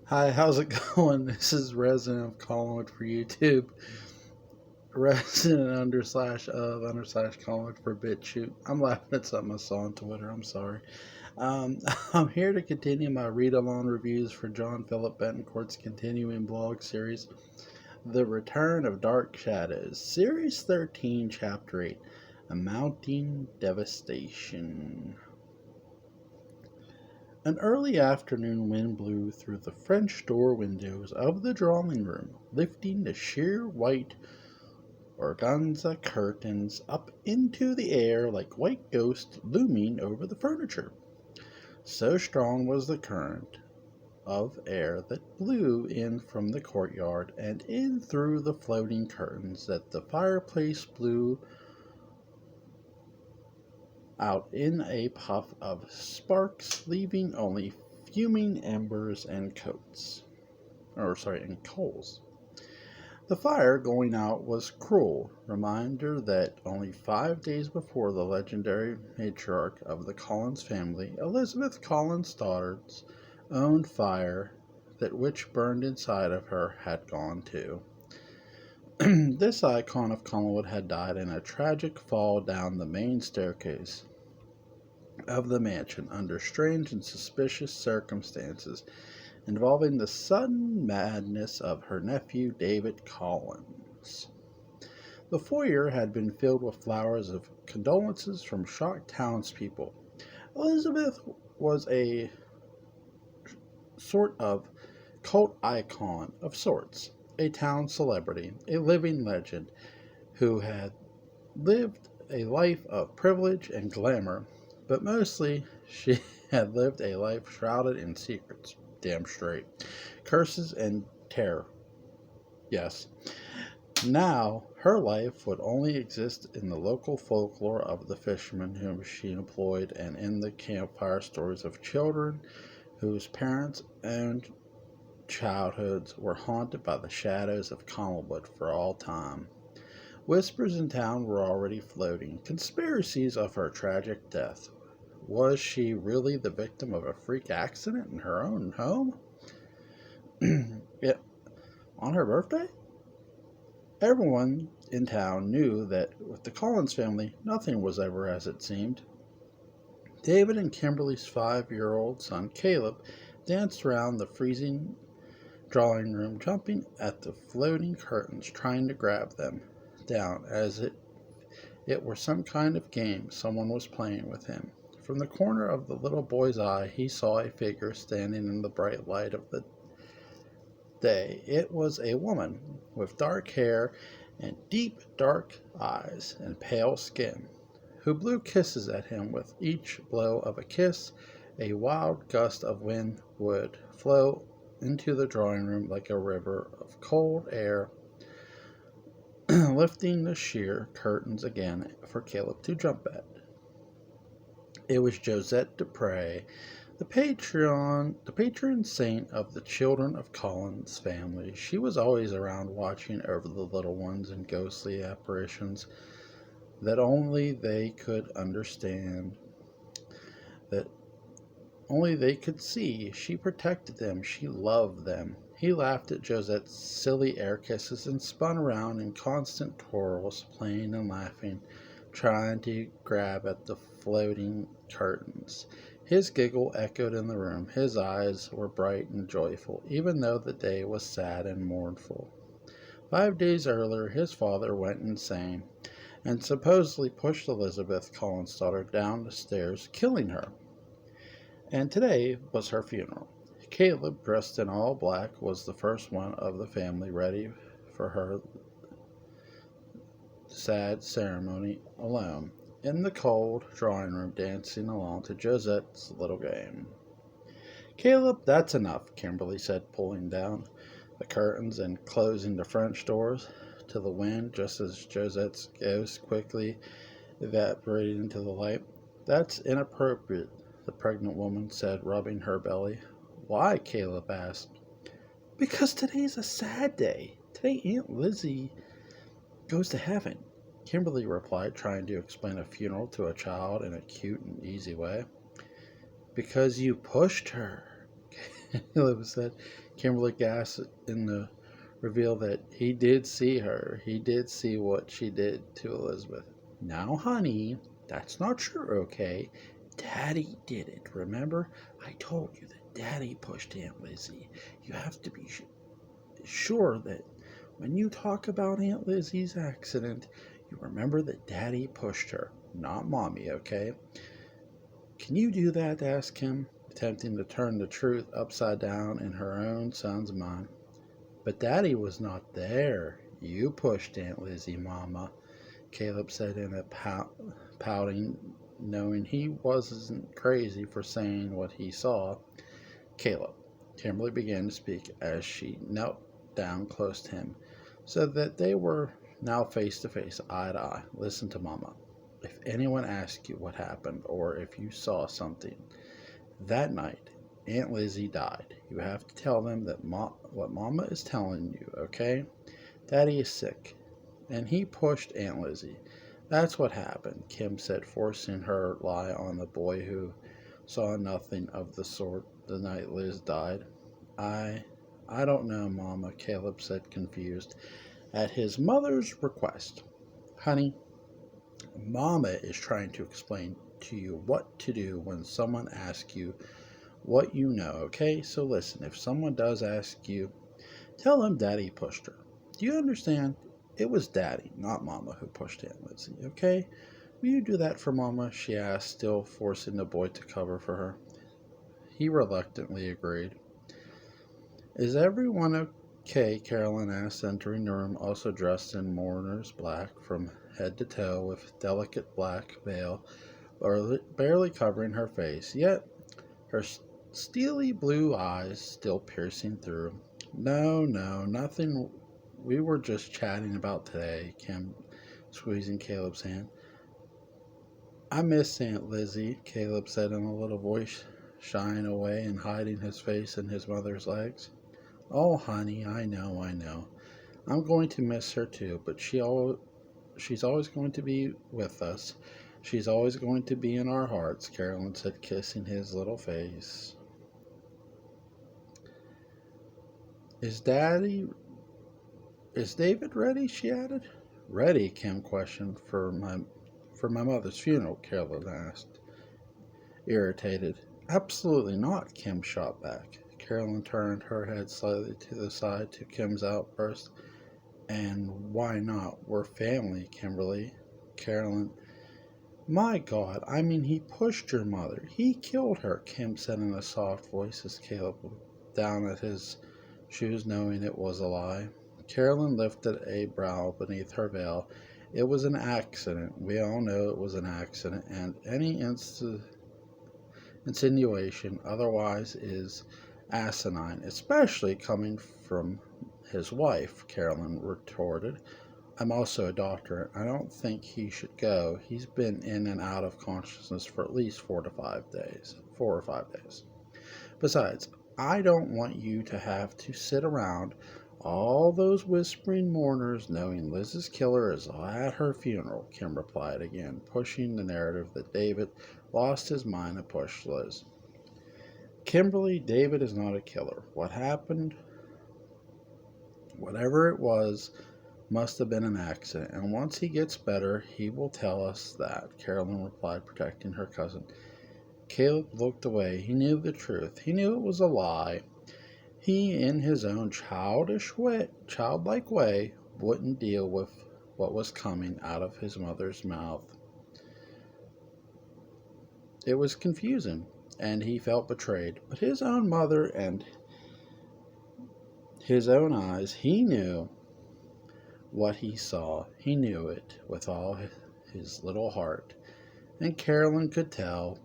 Hi, how's it going? This is Resident of Collingwood for YouTube. Resident under slash of under slash Collingwood for BitChute. I'm laughing at something I saw on Twitter. I'm sorry. Um, I'm here to continue my read along reviews for John Philip Betancourt's continuing blog series, The Return of Dark Shadows, Series 13, Chapter 8, A Mounting Devastation. An early afternoon wind blew through the French door windows of the drawing room, lifting the sheer white organza curtains up into the air like white ghosts looming over the furniture. So strong was the current of air that blew in from the courtyard and in through the floating curtains that the fireplace blew out in a puff of sparks, leaving only fuming embers and coals. The fire going out was cruel reminder that only 5 days before the legendary matriarch of the Collins family, Elizabeth Collins Stoddard's own fire that which burned inside of her had gone too. This icon of Collingwood had died in a tragic fall down the main staircase of the mansion under strange and suspicious circumstances involving the sudden madness of her nephew David Collins. The foyer had been filled with flowers of condolences from shocked townspeople. Elizabeth was a sort of cult icon of sorts, a town celebrity, a living legend who had lived a life of privilege and glamour, but mostly she had lived a life shrouded in secrets. Damn straight. Curses and terror. Yes. Now, her life would only exist in the local folklore of the fishermen whom she employed and in the campfire stories of children whose parents and childhoods were haunted by the shadows of Collingwood for all time. Whispers in town were already floating, conspiracies of her tragic death. Was she really the victim of a freak accident in her own home? Yet, on her birthday? Everyone in town knew that with the Collins family, nothing was ever as it seemed. David and Kimberly's 5-year-old son, Caleb, danced around the freezing drawing room, jumping at the floating curtains, trying to grab them down as it were some kind of game someone was playing with him. From the corner of the little boy's eye, he saw a figure standing in the bright light of the day. It was a woman with dark hair and deep dark eyes and pale skin, who blew kisses at him. With each blow of a kiss, a wild gust of wind would flow into the drawing room like a river of cold air, lifting the sheer curtains again for Caleb to jump at. It was Josette Dupre, the patron saint of the children of Collins' family. She was always around watching over the little ones in ghostly apparitions that only they could understand, that only they could see. She protected them. She loved them. He laughed at Josette's silly air kisses and spun around in constant twirls, playing and laughing, trying to grab at the floating curtains. His giggle echoed in the room. His eyes were bright and joyful, even though the day was sad and mournful. 5 days earlier, his father went insane and supposedly pushed Elizabeth Collins' daughter down the stairs, killing her. And today was her funeral. Caleb, dressed in all black, was the first one of the family ready for her sad ceremony alone, in the cold drawing room, dancing along to Josette's little game. Caleb, that's enough, Kimberly said, pulling down the curtains and closing the French doors to the wind just as Josette's ghost quickly evaporated into the light. That's inappropriate, the pregnant woman said, rubbing her belly. Why? Caleb asked. Because today's a sad day. Today Aunt Lizzie goes to heaven, Kimberly replied, trying to explain a funeral to a child in a cute and easy way. Because you pushed her, Elizabeth said. Kimberly gasped in the reveal that he did see her. He did see what she did to Elizabeth. Now, honey, that's not true, okay? Daddy did it. Remember? I told you that Daddy pushed Aunt Lizzie. You have to be sure that when you talk about Aunt Lizzie's accident, you remember that Daddy pushed her, not Mommy, okay? Can you do that? Asked Kim, attempting to turn the truth upside down in her own son's mind. But Daddy was not there. You pushed Aunt Lizzie, Mama, Caleb said in a pouting, knowing he wasn't crazy for saying what he saw. Caleb. Kimberly began to speak as she knelt down close to him, so that they were now face to face, eye to eye. Listen to Mama. If anyone asks you what happened or if you saw something that night, Aunt Lizzie died. You have to tell them that what Mama is telling you, okay? Daddy is sick, and he pushed Aunt Lizzie. That's what happened, Kim said, forcing her lie on the boy who saw nothing of the sort the night Liz died. I don't know, Mama, Caleb said, confused at his mother's request. Honey, Mama is trying to explain to you what to do when someone asks you what you know, okay? So listen, if someone does ask you, tell them Daddy pushed her. Do you understand? It was Daddy, not Mama, who pushed Aunt Lizzie, okay? Will you do that for Mama? She asked, still forcing the boy to cover for her. He reluctantly agreed. Is everyone okay? Carolyn asked, entering the room, also dressed in mourner's black from head to toe, with delicate black veil barely covering her face, yet her steely blue eyes still piercing through. No, nothing. We were just chatting about today, Kim, squeezing Caleb's hand. I miss Aunt Lizzie, Caleb said in a little voice, shying away and hiding his face in his mother's legs. Oh, honey, I know. I'm going to miss her too, but she's always going to be with us. She's always going to be in our hearts, Carolyn said, kissing his little face. Is David ready? She added. Ready? Kim questioned. For my mother's funeral, Carolyn asked, irritated. Absolutely not, Kim shot back. Carolyn turned her head slightly to the side to Kim's outburst. And why not? We're family, Kimberly. Carolyn. My God, I mean, he pushed your mother. He killed her, Kim said in a soft voice as Caleb looked down at his shoes, knowing it was a lie. Carolyn lifted a brow beneath her veil. It was an accident. We all know it was an accident, and any insinuation otherwise is asinine, especially coming from his wife, Carolyn retorted. I'm also a doctor. I don't think he should go. He's been in and out of consciousness for at least 4 or 5 days. Besides, I don't want you to have to sit around all those whispering mourners knowing Liz's killer is at her funeral, Kim replied again, pushing the narrative that David lost his mind and pushed Liz. Kimberly, David is not a killer. What happened, whatever it was, must have been an accident, and once he gets better, he will tell us that, Carolyn replied, protecting her cousin. Caleb looked away. He knew the truth. He knew it was a lie. He, in his own childlike way, wouldn't deal with what was coming out of his mother's mouth. It was confusing, and he felt betrayed. But his own mother and his own eyes, he knew what he saw. He knew it with all his little heart. And Carolyn could tell.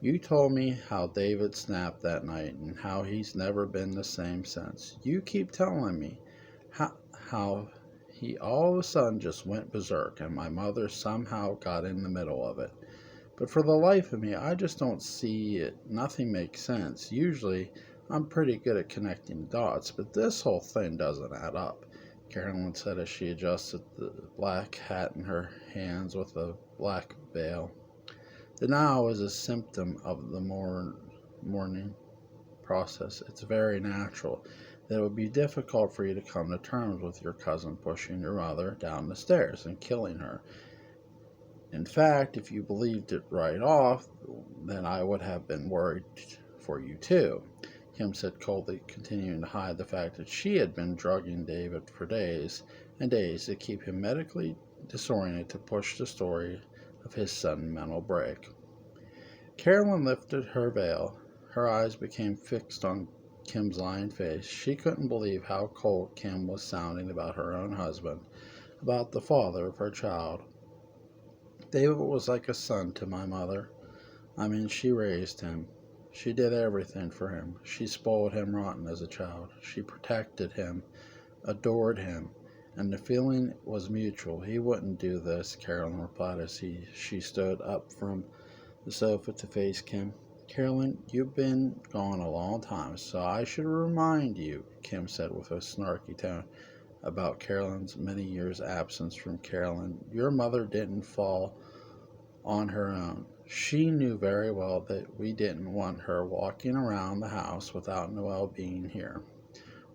You told me how David snapped that night and how he's never been the same since. You keep telling me how he all of a sudden just went berserk and my mother somehow got in the middle of it. But for the life of me, I just don't see it. Nothing makes sense. Usually, I'm pretty good at connecting dots, but this whole thing doesn't add up, Carolyn said as she adjusted the black hat in her hands with a black veil. Denial was a symptom of the mourning. process. It's very natural that it would be difficult for you to come to terms with your cousin pushing your mother down the stairs and killing her. In fact, if you believed it right off, then I would have been worried for you too, Kim said coldly, continuing to hide the fact that she had been drugging David for days and days to keep him medically disoriented to push the story of his sudden mental break. Carolyn lifted her veil. Her eyes became fixed on Kim's lying face. She couldn't believe how cold Kim was sounding about her own husband, about the father of her child. David was like a son to my mother. I mean, she raised him. She did everything for him. She spoiled him rotten as a child. She protected him, adored him, and the feeling was mutual. He wouldn't do this, Carolyn replied as she stood up from the sofa to face Kim. Carolyn, you've been gone a long time, so I should remind you, Kim said with a snarky tone, about Carolyn's many years' absence from Carolyn. Your mother didn't fall on her own. She knew very well that we didn't want her walking around the house without Noel being here.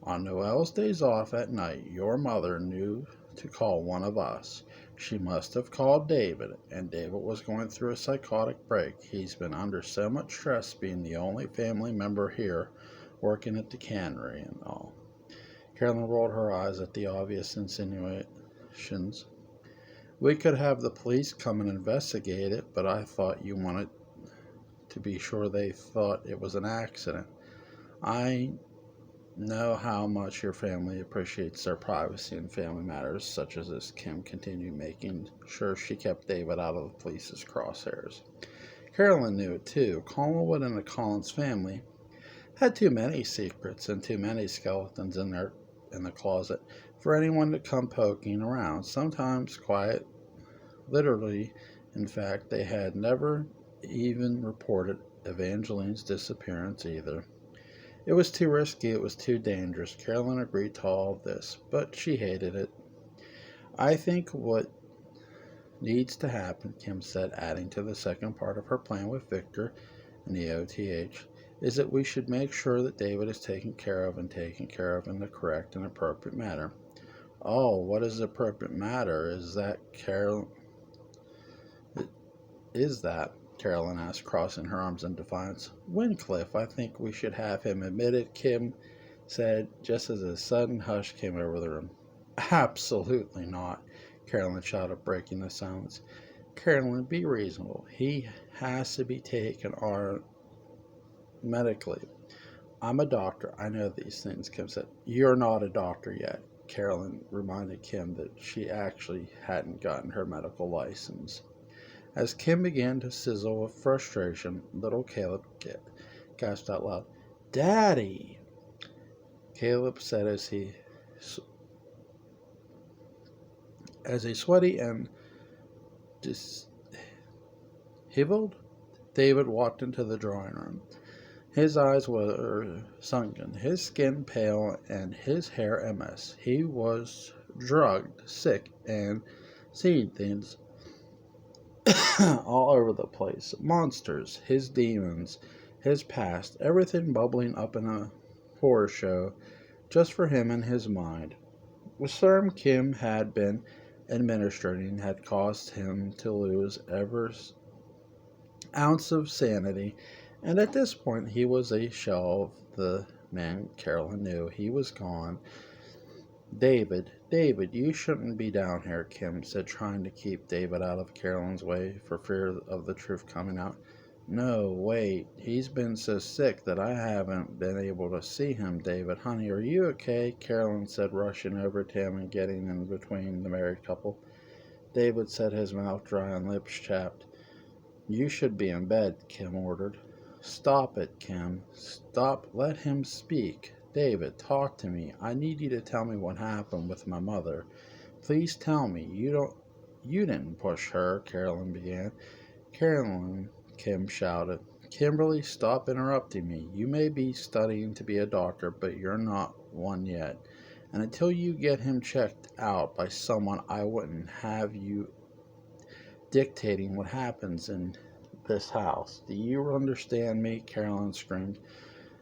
On Noel's days off at night, your mother knew to call one of us. She must have called David, and David was going through a psychotic break. He's been under so much stress being the only family member here, working at the cannery and all. Carolyn rolled her eyes at the obvious insinuations. We could have the police come and investigate it, but I thought you wanted to be sure they thought it was an accident. I know how much your family appreciates their privacy in family matters such as this, Kim continued, making sure she kept David out of the police's crosshairs. Carolyn knew it too. Collinwood and the Collins family had too many secrets and too many skeletons in the closet for anyone to come poking around, sometimes quiet. Literally, in fact, they had never even reported Evangeline's disappearance either. It was too risky, it was too dangerous. Carolyn agreed to all of this, but she hated it. I think what needs to happen, Kim said, adding to the second part of her plan with Victor and the OTH, is that we should make sure that David is taken care of and taken care of in the correct and appropriate manner. Oh, what is the appropriate matter? Is that, Carolyn asked, crossing her arms in defiance. Wincliffe, I think we should have him admitted, Kim said, just as a sudden hush came over the room. Absolutely not, Carolyn shouted, breaking the silence. Carolyn, be reasonable. He has to be taken medically. I'm a doctor. I know these things, Kim said. You're not a doctor yet. Carolyn reminded Kim that she actually hadn't gotten her medical license. As Kim began to sizzle with frustration, little Caleb gasped out loud, Daddy! Caleb said as he sweaty and disheveled, David walked into the drawing room. His eyes were sunken, his skin pale, and his hair a mess. He was drugged, sick, and seeing things all over the place. Monsters, his demons, his past, everything bubbling up in a horror show just for him in his mind. The serum Kim had been administering had caused him to lose every ounce of sanity, and at this point he was a shell of the man Carolyn knew. He was gone. David, you shouldn't be down here, Kim said, trying to keep David out of Carolyn's way for fear of the truth coming out. No, wait, he's been so sick that I haven't been able to see him, David. Honey, are you okay? Carolyn said, rushing over to him and getting in between the married couple. David said, his mouth dry and lips chapped. You should be in bed, Kim ordered. Stop it, Kim. Stop. Let him speak. David, talk to me. I need you to tell me what happened with my mother. Please tell me. You didn't push her, Carolyn began. Carolyn, Kim shouted. Kimberly, stop interrupting me. You may be studying to be a doctor, but you're not one yet. And until you get him checked out by someone, I wouldn't have you dictating what happens in this house. Do you understand me? Carolyn screamed.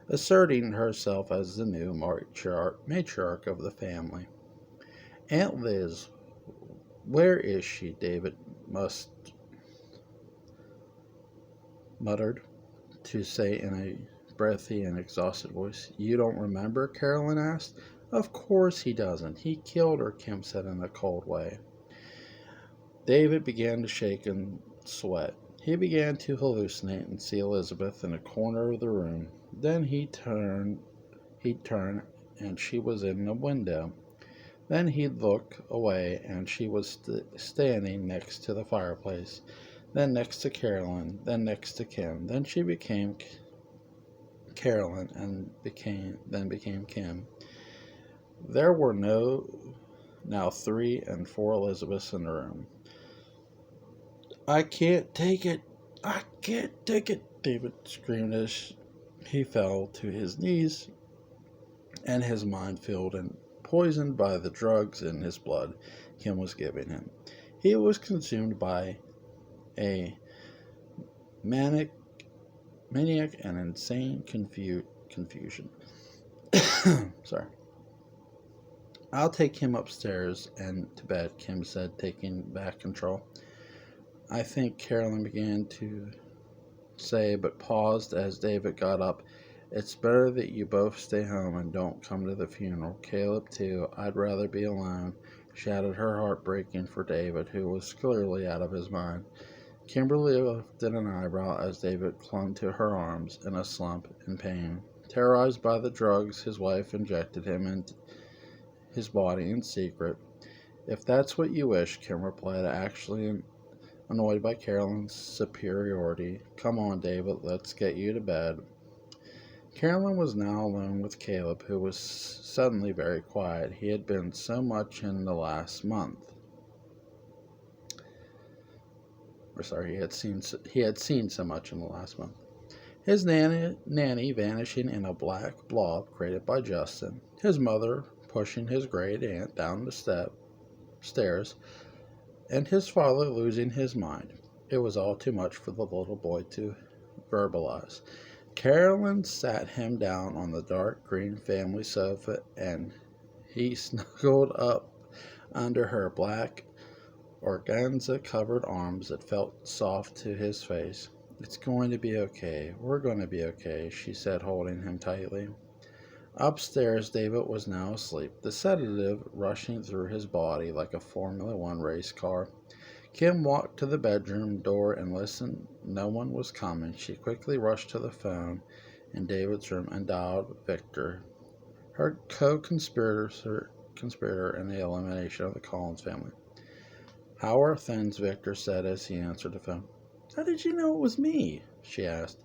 asserting herself as the new matriarch of the family. Aunt Liz, where is she? David must muttered to say in a breathy and exhausted voice. You don't remember? Carolyn asked. Of course he doesn't. He killed her, Kim said in a cold way. David began to shake and sweat. He began to hallucinate and see Elizabeth in a corner of the room. Then he'd turn, and she was in the window. Then he'd look away, and she was standing next to the fireplace. Then next to Carolyn. Then next to Kim. Then she became Carolyn and became Kim. There were now 3 and 4 Elizabeths in the room. I can't take it. I can't take it, David screamed as he fell to his knees and his mind filled and poisoned by the drugs in his blood Kim was giving him. He was consumed by a maniac and insane confusion. Sorry. I'll take him upstairs and to bed, Kim said, taking back control. I think Carolyn began to say, but paused as David got up. It's better that you both stay home and don't come to the funeral. Caleb, too. I'd rather be alone, shouted, her heart breaking for David, who was clearly out of his mind. Kimberly lifted an eyebrow as David clung to her arms in a slump in pain. Terrorized by the drugs his wife injected him into his body in secret. If that's what you wish, Kim replied, actually annoyed by Carolyn's superiority. Come on, David, let's get you to bed. Carolyn was now alone with Caleb, who was suddenly very quiet. He had been so much in the last month. He had seen so much in the last month. His nanny vanishing in a black blob created by Justin. His mother pushing his great aunt down the stairs, and his father losing his mind. It was all too much for the little boy to verbalize. Carolyn sat him down on the dark green family sofa, and he snuggled up under her black organza-covered arms that felt soft to his face. It's going to be okay. We're going to be okay, she said, holding him tightly. Upstairs, David was now asleep, the sedative rushing through his body like a Formula One race car. Kim walked to the bedroom door and listened. No one was coming. She quickly rushed to the phone in David's room and dialed Victor, her co-conspirator in the elimination of the Collins family. How are things? Victor said as he answered the phone. How did you know it was me? She asked.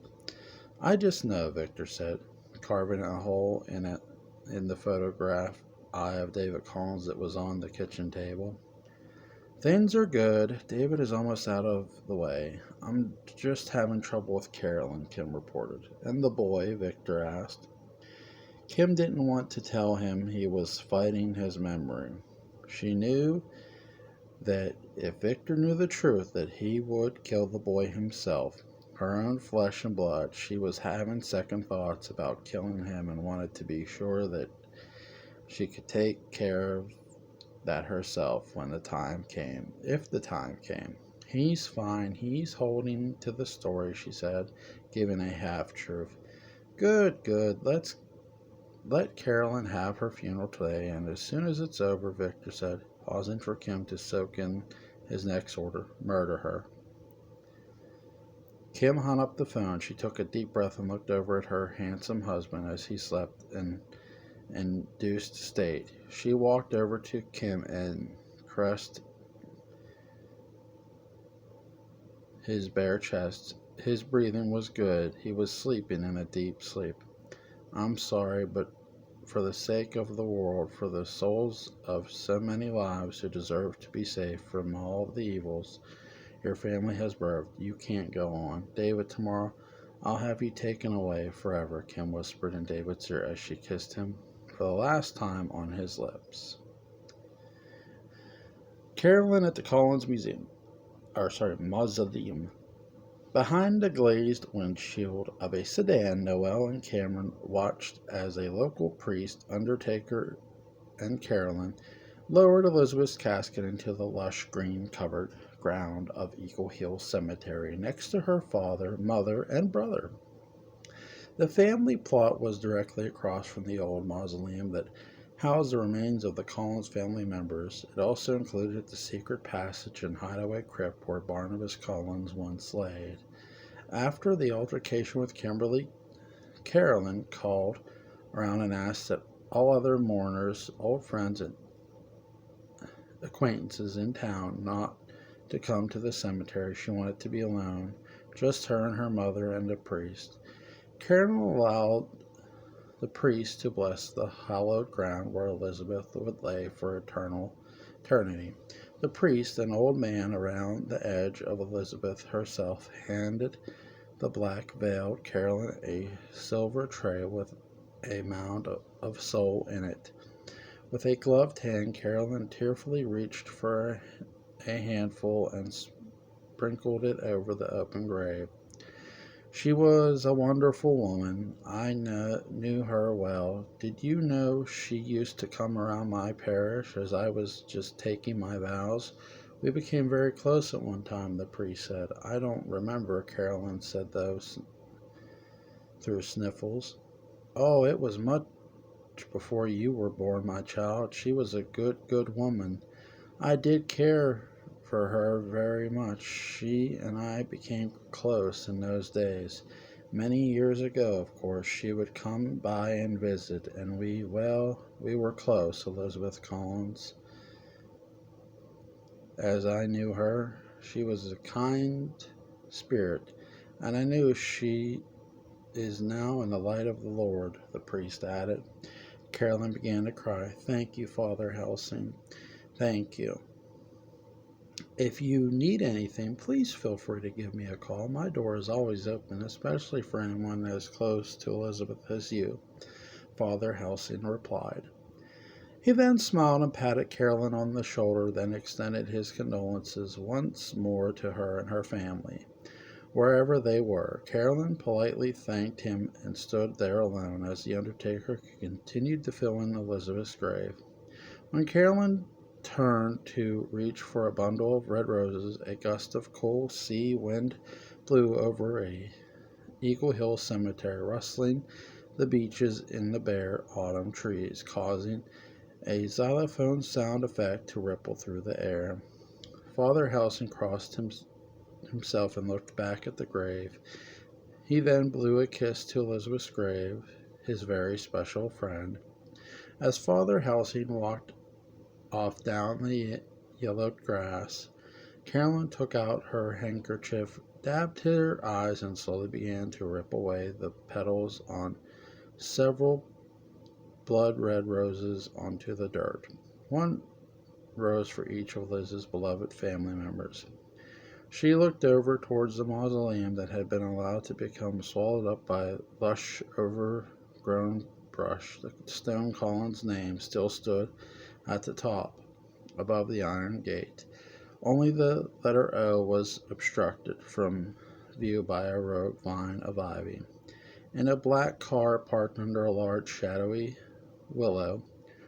I just know, Victor said, carving a hole in the photograph eye of David Collins that was on the kitchen table. Things are good. David is almost out of the way. I'm just having trouble with Carolyn, Kim reported. And the boy? Victor asked. Kim didn't want to tell him he was fighting his memory. She knew that if Victor knew the truth, that he would kill the boy himself, her own flesh and blood. She was having second thoughts about killing him and wanted to be sure that she could take care of that herself when the time came, if the time came. He's fine. He's holding to the story, she said, giving a half-truth. Good. Let Carolyn have her funeral today, and as soon as it's over, Victor said, pausing for Kim to soak in his next order, murder her. Kim hung up the phone. She took a deep breath and looked over at her handsome husband as he slept in induced state. She walked over to Kim and caressed his bare chest. His breathing was good. He was sleeping in a deep sleep. I'm sorry, but for the sake of the world, for the souls of so many lives who deserve to be safe from all the evils your family has birthed, you can't go on. David, tomorrow I'll have you taken away forever, Kim whispered in David's ear as she kissed him for the last time on his lips. Carolyn at the Collins Mausoleum. Behind the glazed windshield of a sedan, Noel and Cameron watched as a local priest, undertaker, and Carolyn lowered Elizabeth's casket into the lush green covered ground of Eagle Hill Cemetery next to her father, mother, and brother. The family plot was directly across from the old mausoleum that housed the remains of the Collins family members. It also included the secret passage and hideaway crypt where Barnabas Collins once laid. After the altercation with Kimberly, Carolyn called around and asked that all other mourners, old friends, and acquaintances in town not to come to the cemetery. She wanted to be alone, just her and her mother and the priest. Carolyn allowed the priest to bless the hallowed ground where Elizabeth would lay for eternity. The priest, an old man around the edge of Elizabeth herself, handed the black-veiled Carolyn a silver tray with a mound of soul in it. With a gloved hand, Carolyn tearfully reached for a handful and sprinkled it over the open grave. She was a wonderful woman. I knew her well. Did you know she used to come around my parish as I was just taking my vows? We became very close at one time, the priest said. I don't remember, Carolyn said through sniffles. Oh, it was much before you were born, my child. She was a good woman. I did care for her very much. She and I became close in those days. Many years ago, of course, she would come by and visit, and we were close, Elizabeth Collins. As I knew her, she was a kind spirit, and I knew she is now in the light of the Lord, the priest added. Carolyn began to cry. Thank you, Father Helsing. Thank you. If you need anything, please feel free to give me a call. My door is always open, especially for anyone as close to Elizabeth as you, Father Helsing replied. He then smiled and patted Carolyn on the shoulder, then extended his condolences once more to her and her family, wherever they were. Carolyn politely thanked him and stood there alone as the undertaker continued to fill in Elizabeth's grave. When Carolyn turned to reach for a bundle of red roses, a gust of cool sea wind blew over Eagle Hill Cemetery, rustling the beeches in the bare autumn trees, causing a xylophone sound effect to ripple through the air. Father Helsing crossed himself and looked back at the grave. He then blew a kiss to Elizabeth's grave, his very special friend. As Father Helsing walked off down the yellowed grass, Carolyn took out her handkerchief, dabbed her eyes, and slowly began to rip away the petals on several blood-red roses onto the dirt. One rose for each of Liz's beloved family members. She looked over towards the mausoleum that had been allowed to become swallowed up by lush, overgrown brush. The stone Collins' name still stood at the top, above the iron gate. Only the letter O was obstructed from view by a rogue vine of ivy. In a black car parked under a large shadowy willow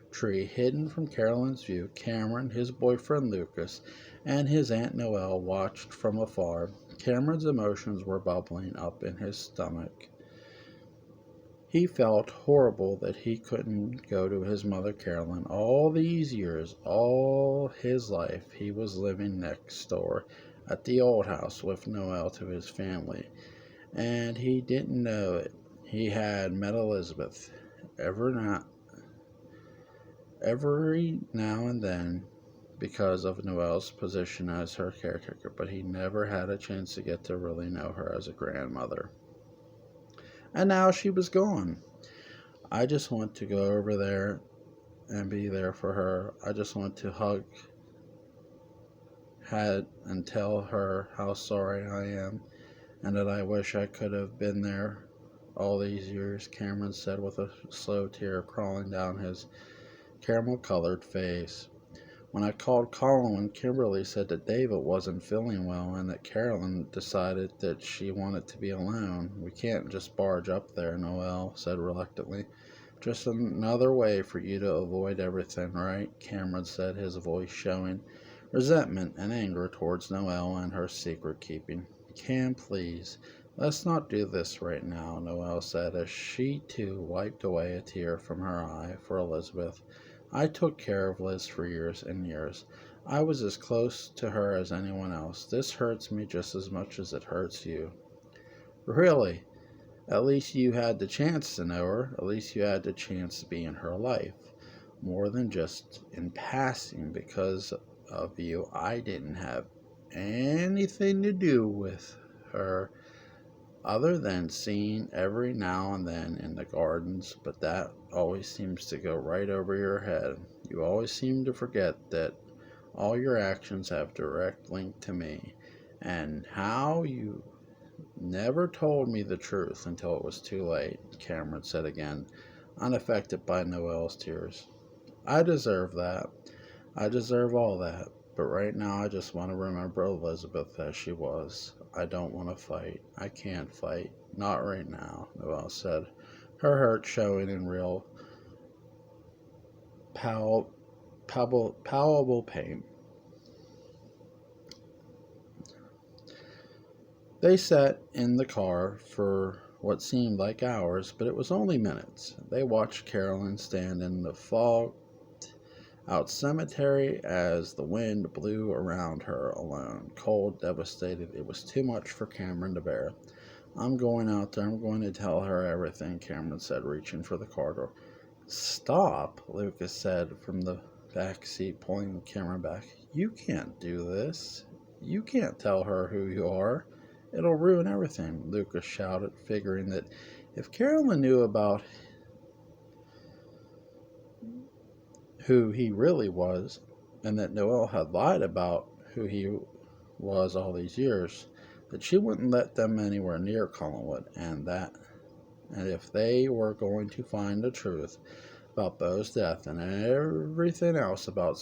tree hidden from Carolyn's view, Cameron, his boyfriend Lucas, and his Aunt Noel watched from afar. Cameron's emotions were bubbling up in his stomach. He felt horrible that he couldn't go to his mother Carolyn. All these years, all his life, he was living next door at the old house with Noel to his family, and he didn't know it. He had met Elizabeth every now and then because of Noel's position as her caretaker, but he never had a chance to get to really know her as a grandmother. And now she was gone. I just want to go over there and be there for her. I just want to hug and tell her how sorry I am and that I wish I could have been there all these years, Cameron said with a slow tear crawling down his caramel-colored face. When I called Colin, Kimberly said that David wasn't feeling well and that Carolyn decided that she wanted to be alone. We can't just barge up there, Noel said reluctantly. Just another way for you to avoid everything, right? Cameron said, his voice showing resentment and anger towards Noel and her secret keeping. Cam, please, let's not do this right now, Noel said as she too wiped away a tear from her eye for Elizabeth. I took care of Liz for years and years. I was as close to her as anyone else. This hurts me just as much as it hurts you. Really? At least you had the chance to know her. At least you had the chance to be in her life. More than just in passing. Because of you, I didn't have anything to do with her other than seeing every now and then in the gardens, but that always seems to go right over your head. You always seem to forget that all your actions have direct link to me, and how you never told me the truth until it was too late, Cameron said again, unaffected by Noel's tears. I deserve that. I deserve all that. But right now I just want to remember Elizabeth as she was. I don't want to fight. I can't fight. Not right now, Noelle said, her hurt showing in real, palpable pain. They sat in the car for what seemed like hours, but it was only minutes. They watched Carolyn stand in the fog out cemetery as the wind blew around her alone, cold, devastated. It was too much for Cameron to bear. I'm going out there. I'm going to tell her everything, Cameron said, reaching for the car door. Stop, Lucas said from the back seat, pulling Cameron back. You can't do this. You can't tell her who you are. It'll ruin everything, Lucas shouted, figuring that if Carolyn knew about who he really was, and that Noel had lied about who he was all these years, that she wouldn't let them anywhere near Collinwood, and if they were going to find the truth about Beau's death and everything else about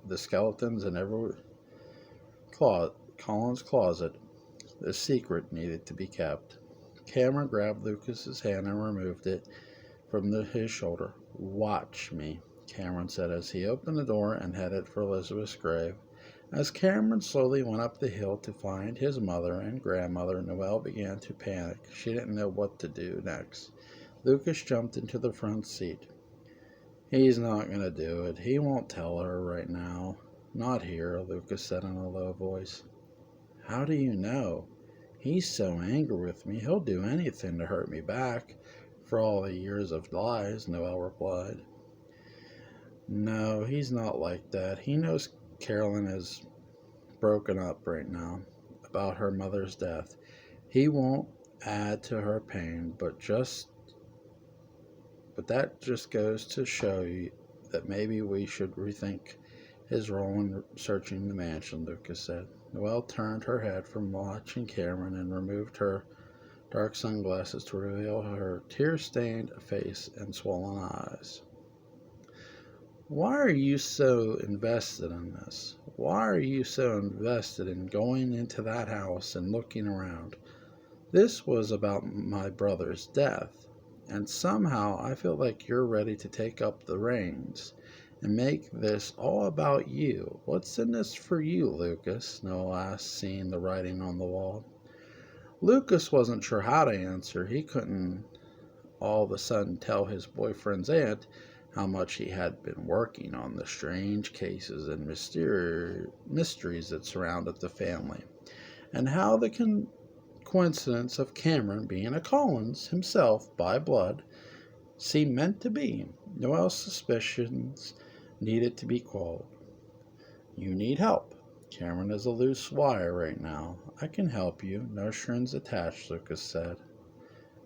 the skeletons in every Colin's closet, the secret needed to be kept. Cameron grabbed Lucas's hand and removed it from his shoulder. Watch me, Cameron said as he opened the door and headed for Elizabeth's grave. As Cameron slowly went up the hill to find his mother and grandmother, Noelle began to panic. She didn't know what to do next. Lucas jumped into the front seat. He's not going to do it. He won't tell her right now. Not here, Lucas said in a low voice. How do you know? He's so angry with me, he'll do anything to hurt me back. For all the years of lies, Noelle replied. No, he's not like that. He knows Carolyn is broken up right now about her mother's death. He won't add to her pain, but that just goes to show you that maybe we should rethink his role in searching the mansion, Lucas said. Noelle turned her head from watching Cameron and removed her dark sunglasses to reveal her tear-stained face and swollen eyes. Why are you so invested in this? Why are you so invested in going into that house and looking around? This was about my brother's death, and somehow I feel like you're ready to take up the reins and make this all about you. What's in this for you, Lucas? Noel asked, seeing the writing on the wall. Lucas wasn't sure how to answer. He couldn't all of a sudden tell his boyfriend's aunt how much he had been working on the strange cases and mysteries that surrounded the family, and how the coincidence of Cameron being a Collins himself by blood seemed meant to be. Noel's suspicions needed to be quelled. You need help. Cameron is a loose wire right now. I can help you. No strings attached, Lucas said.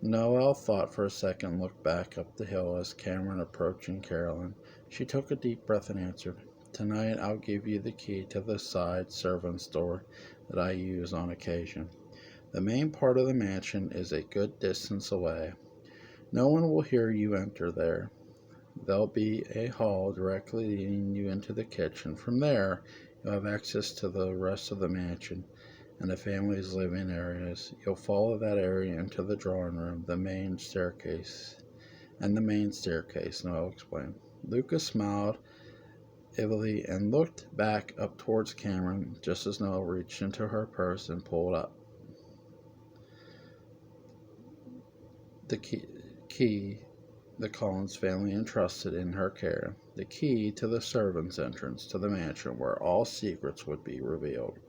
Noelle thought for a second and looked back up the hill as Cameron approaching Carolyn. She took a deep breath and answered, Tonight I'll give you the key to the side servant's door that I use on occasion. The main part of the mansion is a good distance away. No one will hear you enter there. There'll be a hall directly leading you into the kitchen. From there, you'll have access to the rest of the mansion and the family's living areas. You'll follow that area into the drawing room, the main staircase, Noel explained. Lucas smiled evilly and looked back up towards Cameron just as Noel reached into her purse and pulled up the key the Collins family entrusted in her care, the key to the servants' entrance to the mansion where all secrets would be revealed.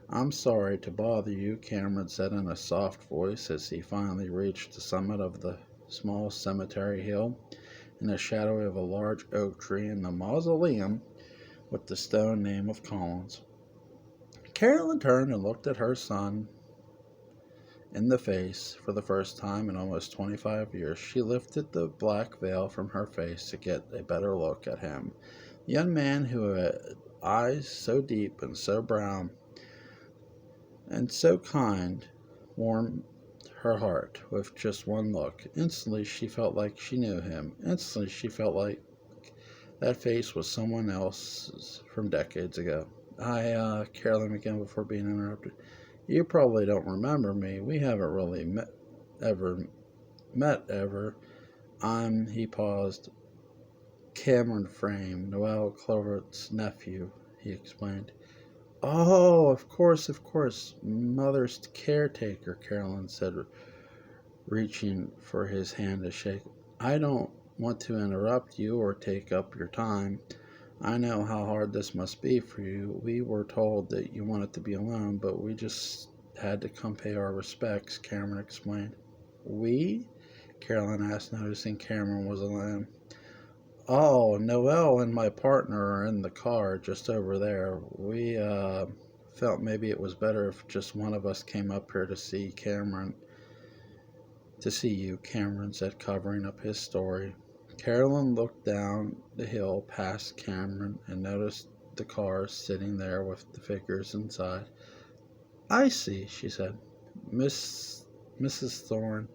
I'm sorry to bother you, Cameron said in a soft voice as he finally reached the summit of the small cemetery hill in the shadow of a large oak tree in the mausoleum with the stone name of Collins. Carolyn turned and looked at her son in the face for the first time in almost 25 years. She lifted the black veil from her face to get a better look at him. The young man who had eyes so deep and so brown and so kind warmed her heart with just one look. Instantly she felt like she knew him. Instantly she felt like that face was someone else's from decades ago. Carolyn began before being interrupted. You probably don't remember me. We haven't really met ever. He paused. Cameron Frame, Noel Clovert's nephew, he explained. Oh, of course, of course. Mother's caretaker, Carolyn said, reaching for his hand to shake. I don't want to interrupt you or take up your time. I know how hard this must be for you. We were told that you wanted to be alone, but we just had to come pay our respects, Cameron explained. We? Carolyn asked, noticing Cameron was alone. Oh, Noelle and my partner are in the car just over there. We felt maybe it was better if just one of us came up here to see you, Cameron said, covering up his story. Carolyn looked down the hill past Cameron and noticed the cars sitting there with the figures inside. I see, she said. Mrs. Thorne,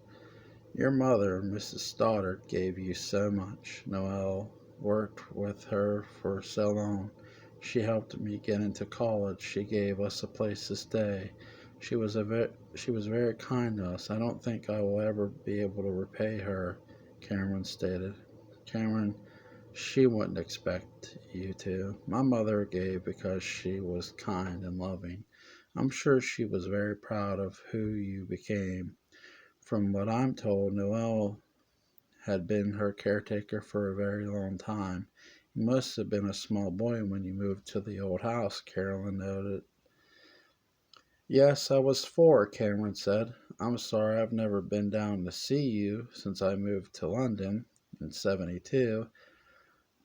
your mother, Mrs. Stoddard, gave you so much. Noelle worked with her for so long. She helped me get into college. She gave us a place to stay. She was very kind to us. I don't think I will ever be able to repay her, Cameron stated. Cameron, she wouldn't expect you to. My mother gave because she was kind and loving. I'm sure she was very proud of who you became. From what I'm told, Noelle had been her caretaker for a very long time. You must have been a small boy when you moved to the old house, Carolyn noted. Yes, I was 4, Cameron said. I'm sorry I've never been down to see you since I moved to London in '72.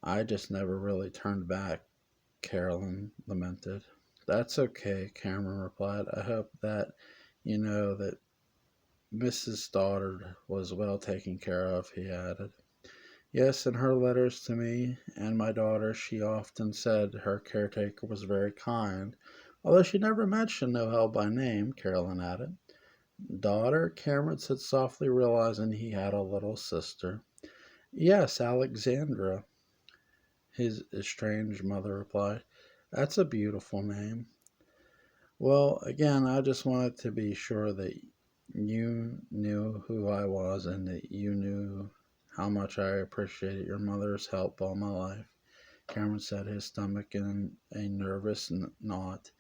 I just never really turned back, Carolyn lamented. That's okay, Cameron replied. I hope that you know that Mrs. Stoddard was well taken care of, he added. Yes, in her letters to me and my daughter, she often said her caretaker was very kind, although she never mentioned Noel by name, Carolyn added. Daughter, Cameron said softly, realizing he had a little sister. Yes, Alexandra, his estranged mother replied. That's a beautiful name. Well, again, I just wanted to be sure that you knew who I was and that you knew how much I appreciated your mother's help all my life, Cameron said, his stomach in a nervous knot.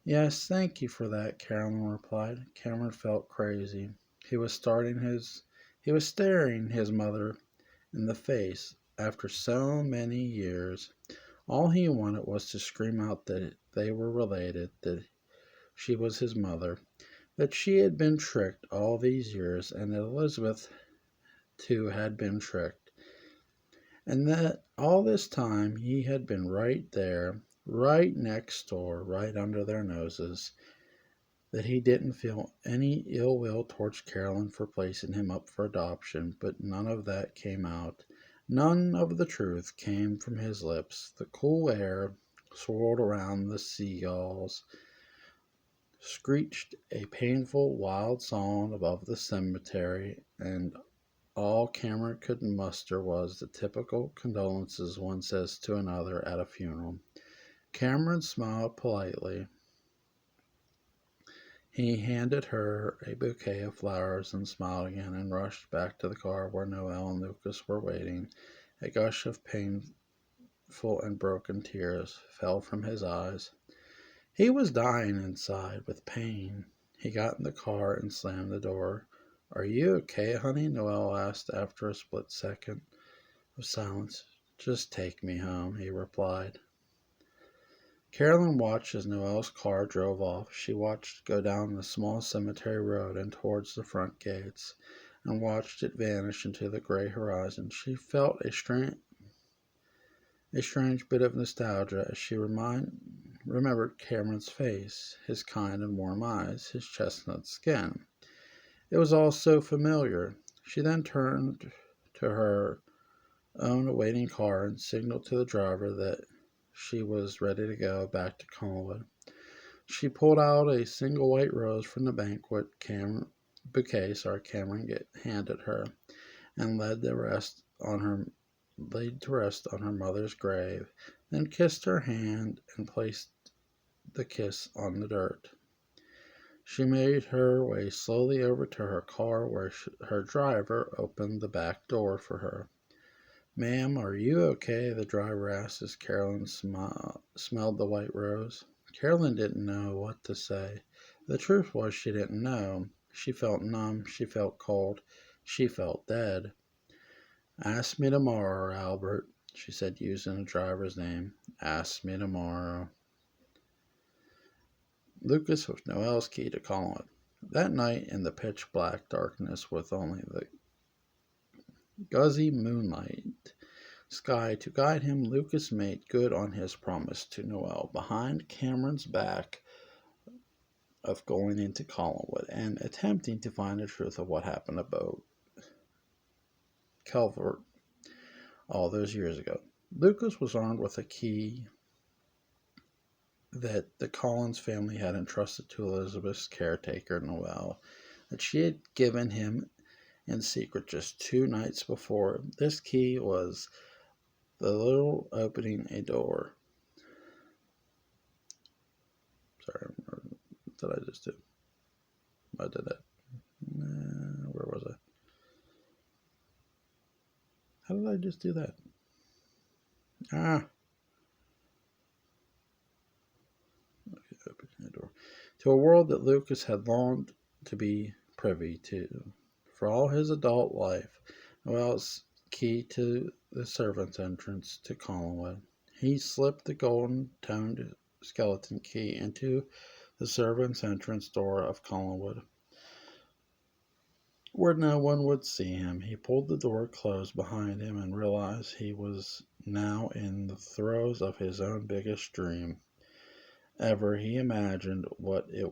Yes, thank you for that, Carolyn replied. Cameron felt crazy. He was staring his mother in the face after so many years. All he wanted was to scream out that they were related, that she was his mother, that she had been tricked all these years, and that Elizabeth, too, had been tricked, and that all this time he had been right there, right next door, right under their noses, that he didn't feel any ill will towards Carolyn for placing him up for adoption, but none of that came out. None of the truth came from his lips. The cool air swirled around the seagulls, screeched a painful wild song above the cemetery, and All Cameron could muster was the typical condolences one says to another at a funeral. Cameron smiled politely. He handed her a bouquet of flowers and smiled again and rushed back to the car where Noel and Lucas were waiting. A gush of painful and broken tears fell from his eyes. He was dying inside with pain. He got in the car and slammed the door. "Are you okay, honey?" Noel asked after a split second of silence. "Just take me home," he replied. Carolyn watched as Noel's car drove off. She watched it go down the small cemetery road and towards the front gates, and watched it vanish into the gray horizon. She felt a strange bit of nostalgia as she remembered Cameron's face, his kind and warm eyes, his chestnut skin. It was all so familiar. She then turned to her own waiting car and signaled to the driver that she was ready to go back to Collinwood. She pulled out a single white rose from the bouquet Cameron handed her, and laid to rest on her mother's grave, then kissed her hand and placed the kiss on the dirt. She made her way slowly over to her car where her driver opened the back door for her. "Ma'am, are you okay?" the driver asked as Carolyn smelled the white rose. Carolyn didn't know what to say. The truth was she didn't know. She felt numb. She felt cold. She felt dead. "Ask me tomorrow, Albert," she said, using the driver's name. "Ask me tomorrow." Lucas with Noel's key to Collinwood. That night, in the pitch black darkness with only the gauzy moonlight sky to guide him, Lucas made good on his promise to Noel behind Cameron's back of going into Collinwood and attempting to find the truth of what happened about Calvert all those years ago. Lucas was armed with a key that the Collins family had entrusted to Elizabeth's caretaker, Noel, that she had given him in secret just 2 nights before. This key was the little opening a door. Sorry, what did I just do? I did that. Where was I? How did I just do that? Opening a door to a world that Lucas had longed to be privy to. For all his adult life, Noel's key to the servants' entrance to Collinwood. He slipped the golden-toned skeleton key into the servants' entrance door of Collinwood, where no one would see him. He pulled the door closed behind him and realized he was now in the throes of his own biggest dream ever. He imagined what he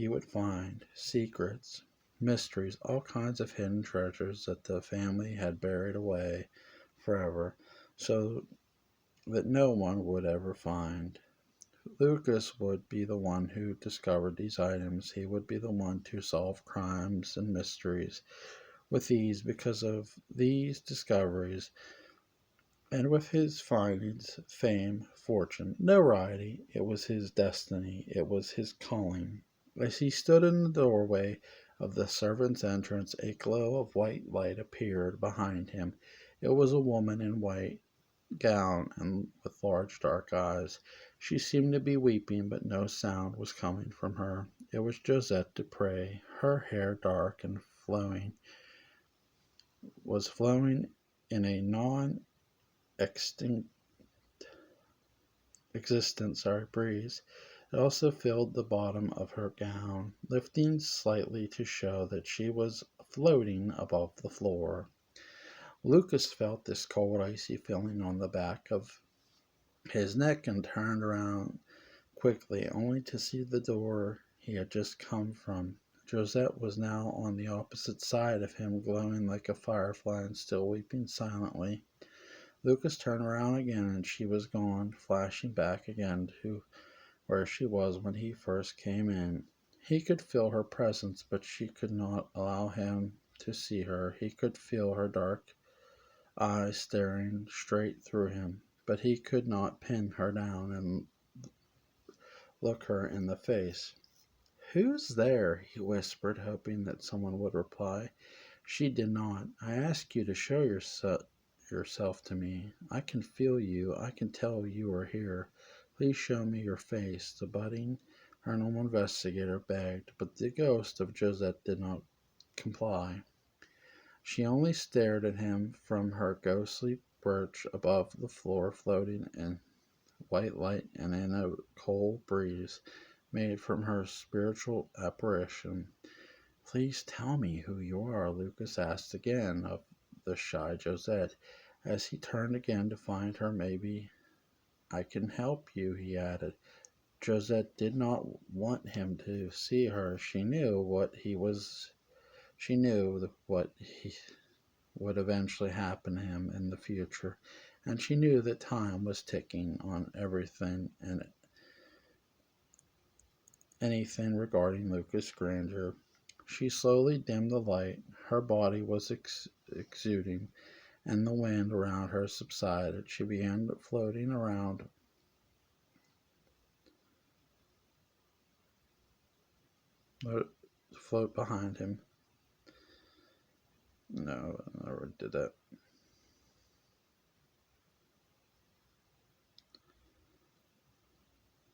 would find: secrets, mysteries, all kinds of hidden treasures that the family had buried away forever, so that no one would ever find. Lucas would be the one who discovered these items. He would be the one to solve crimes and mysteries with ease because of these discoveries. And with his findings, fame, fortune, notoriety, it was his destiny, it was his calling. As he stood in the doorway of the servants' entrance, a glow of white light appeared behind him. It was a woman in white gown and with large dark eyes. She seemed to be weeping, but no sound was coming from her. It was Josette Dupre. Her hair, dark and flowing, was flowing in a non-extinct breeze. It also filled the bottom of her gown, lifting slightly to show that she was floating above the floor. Lucas felt this cold, icy feeling on the back of his neck and turned around quickly, only to see the door he had just come from. Josette was now on the opposite side of him, glowing like a firefly and still weeping silently. Lucas turned around again, and she was gone, flashing back again to where she was when he first came in. He could feel her presence, but she could not allow him to see her. He could feel her dark eyes staring straight through him, but he could not pin her down and look her in the face. "Who's there?" he whispered, hoping that someone would reply. She did not. "I ask you to show yourself to me. I can feel you. I can tell you are here. Please show me your face." The budding paranormal investigator begged, but the ghost of Josette did not comply. She only stared at him from her ghostly perch above the floor, floating in white light and in a cold breeze made from her spiritual apparition. "Please tell me who you are," Lucas asked again of the shy Josette, as he turned again to find her. "Maybe I can help you," he added. Josette did not want him to see her. She knew what he was. She knew what he would eventually happen to him in the future, and she knew that time was ticking on everything and anything regarding Lucas Granger. She slowly dimmed the light. Her body was exuding, and the wind around her subsided. She began floating around, float behind him. No, I never did that.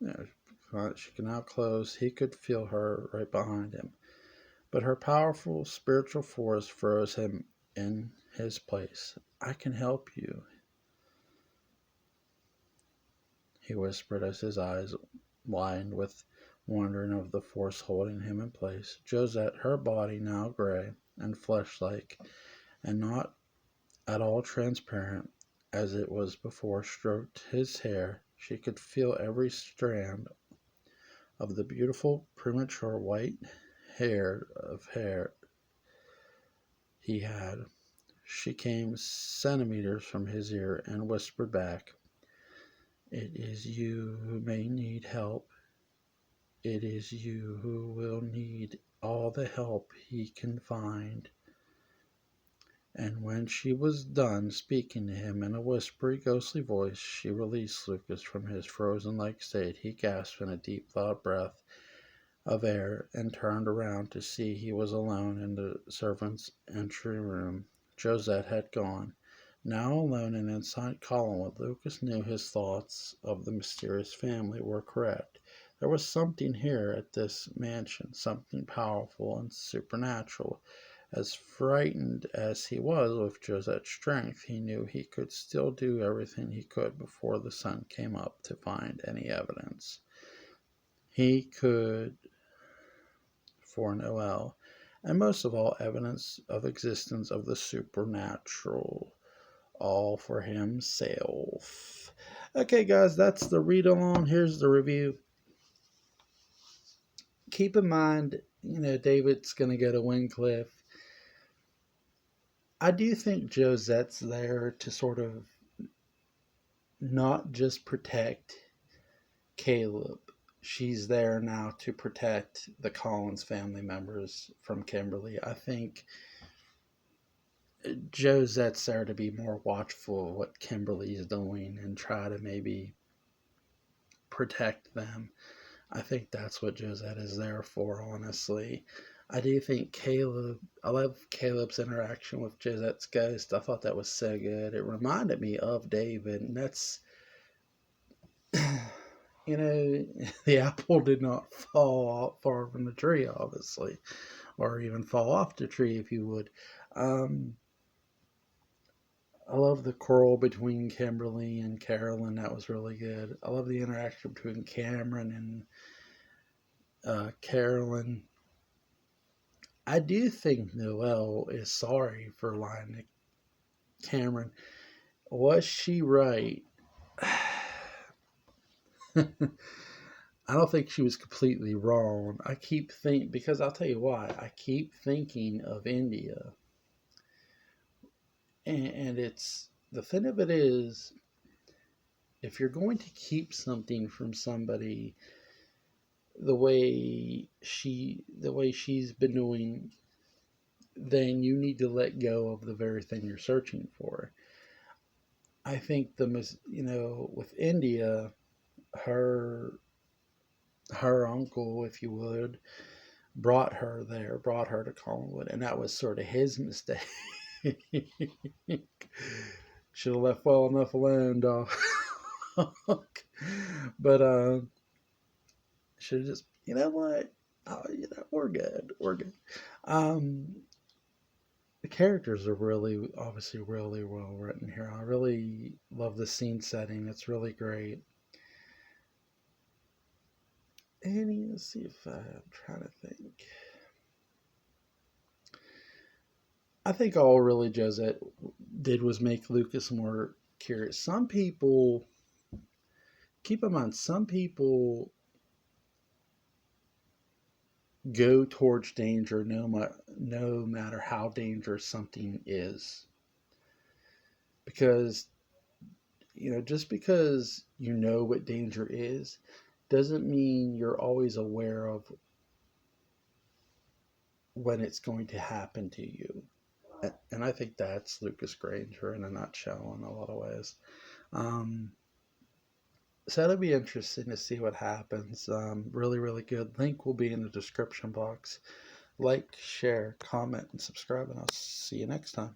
Yeah, she could now close. He could feel her right behind him, but her powerful spiritual force froze him in his place. "I can help you," he whispered as his eyes widened with wondering of the force holding him in place. Josette, her body now gray and flesh-like, and not at all transparent as it was before, stroked his hair. She could feel every strand of the beautiful, premature white hair he had. She came centimeters from his ear and whispered back, "It is you who may need help. It is you who will need all the help he can find." And when she was done speaking to him in a whispery, ghostly voice, she released Lucas from his frozen-like state. He gasped in a deep, loud breath of air and turned around to see he was alone in the servants' entry room. Josette had gone. Now alone and inside Collinwood, Lucas knew his thoughts of the mysterious family were correct. There was something here at this mansion, something powerful and supernatural. As frightened as he was with Josette's strength, he knew he could still do everything he could before the sun came up to find any evidence. He could for Noel, and most of all, evidence of existence of the supernatural, all for himself. Okay, guys, that's the read along. Here's the review. Keep in mind, David's going to go to Wincliffe. I do think Josette's there to sort of not just protect Caleb. She's there now to protect the Collins family members from Kimberly. I think Josette's there to be more watchful of what Kimberly's doing and try to maybe protect them. I think that's what Josette is there for, honestly. I do think I love Caleb's interaction with Josette's ghost. I thought that was so good. It reminded me of David, and that's, the apple did not fall far from the tree, obviously, or even fall off the tree, if you would. I love the quarrel between Kimberly and Carolyn. That was really good. I love the interaction between Cameron and Carolyn. I do think Noelle is sorry for lying to Cameron. Was she right? I don't think she was completely wrong. Because I'll tell you why. I keep thinking of India. And it's, the thing of it is, if you're going to keep something from somebody the way she's been doing then you need to let go of the very thing you're searching for. I think with India, her her uncle, if you would, brought her to Collingwood, and that was sort of his mistake. Should have left well enough alone, dog. But should have just, you know what? Oh, we're good. We're good. Um, the characters are obviously, really well written here. I really love the scene setting. It's really great. And let's see if I'm trying to think. I think all really Josette did was make Lucas more curious. Some people, keep in mind, some people go towards danger no matter how dangerous something is. Because, just because you know what danger is doesn't mean you're always aware of when it's going to happen to you. And I think that's Lucas Granger in a nutshell in a lot of ways. Um, so it'll be interesting to see what happens. Really, really good. Link will be in the description box. Like, share, comment, and subscribe, and I'll see you next time.